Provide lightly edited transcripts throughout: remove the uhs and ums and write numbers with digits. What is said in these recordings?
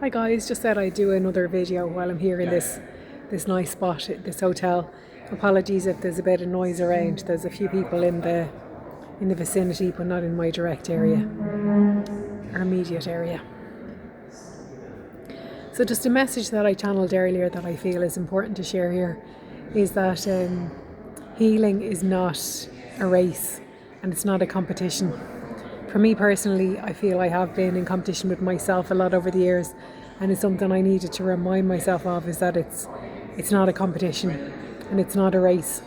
Hi guys, just said I'd do another video while I'm here in this nice spot at this hotel. Apologies if there's a bit of noise around. There's a few people in the vicinity, but not in my direct area or immediate area. So just a message that I channeled earlier that I feel is important to share here is that healing is not a race and it's not a competition. For me personally, I feel I have been in competition with myself a lot over the years, and it's something I needed to remind myself of, is that it's not a competition and it's not a race.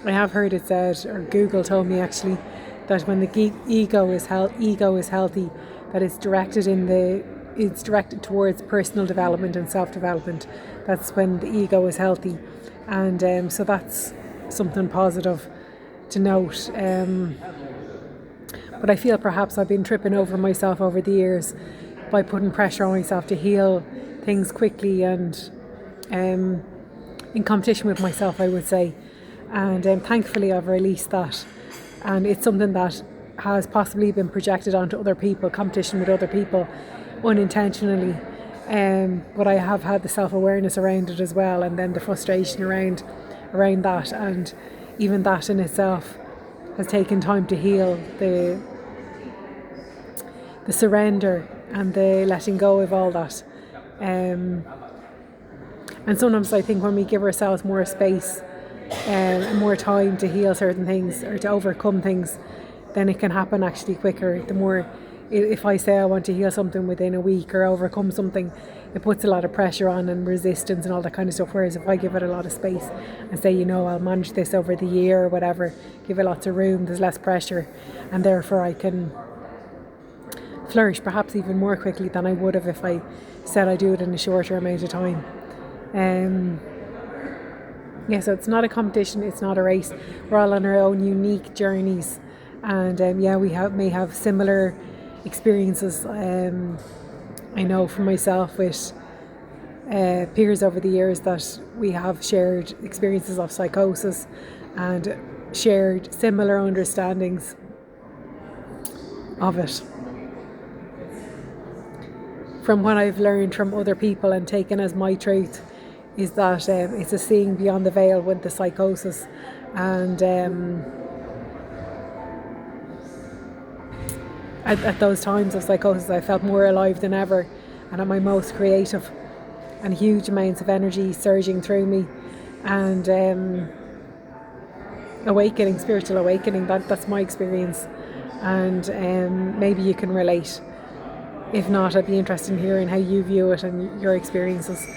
I have heard it said, or Google told me actually, that when the ego is healthy, that it's directed towards personal development and self-development. That's when the ego is healthy, and so that's something positive to note. But I feel perhaps I've been tripping over myself over the years by putting pressure on myself to heal things quickly and in competition with myself, I would say. And thankfully I've released that. And it's something that has possibly been projected onto other people, competition with other people, unintentionally. But I have had the self-awareness around it as well, and then the frustration around that. And even that in itself has taken time to heal, the surrender and the letting go of all that. And sometimes I think when we give ourselves more space and more time to heal certain things or to overcome things, then it can happen actually quicker. The more, if I say I want to heal something within a week or overcome something, it puts a lot of pressure on and resistance and all that kind of stuff. Whereas if I give it a lot of space and say, I'll manage this over the year or whatever, give it lots of room, there's less pressure, and therefore I can flourish perhaps even more quickly than I would have if I said I do it in a shorter amount of time. So it's not a competition, it's not a race. We're all on our own unique journeys, and we may have similar experiences. I know for myself with peers over the years that we have shared experiences of psychosis and shared similar understandings of it. From what I've learned from other people and taken as my truth is that it's a seeing beyond the veil with the psychosis, and at those times of psychosis I felt more alive than ever and at my most creative, and huge amounts of energy surging through me, and spiritual awakening. That's my experience, and maybe you can relate. If not, I'd be interested in hearing how you view it and your experiences.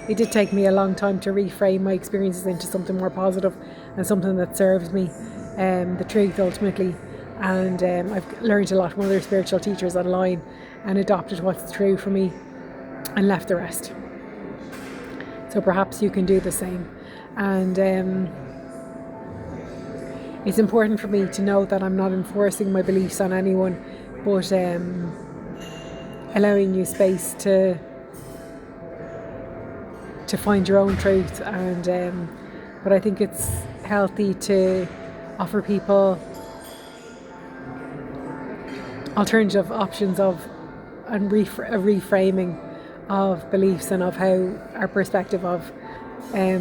It did take me a long time to reframe my experiences into something more positive and something that serves me, the truth ultimately. And I've learned a lot from other spiritual teachers online and adopted what's true for me and left the rest. So perhaps you can do the same. And it's important for me to know that I'm not enforcing my beliefs on anyone, but allowing you space to find your own truth. And but I think it's healthy to offer people alternative options of and a reframing of beliefs and of how our perspective of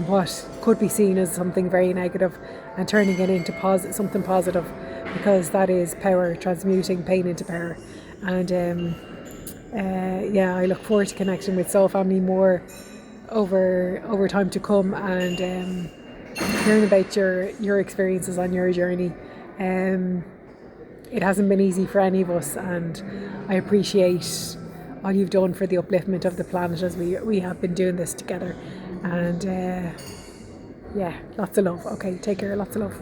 what could be seen as something very negative and turning it into something positive, because that is power, transmuting pain into power. And I look forward to connecting with Soul Family more over time to come, and hearing about your experiences on your journey. It hasn't been easy for any of us, and I appreciate all you've done for the upliftment of the planet as we have been doing this together. And lots of love. Okay, take care. Lots of love.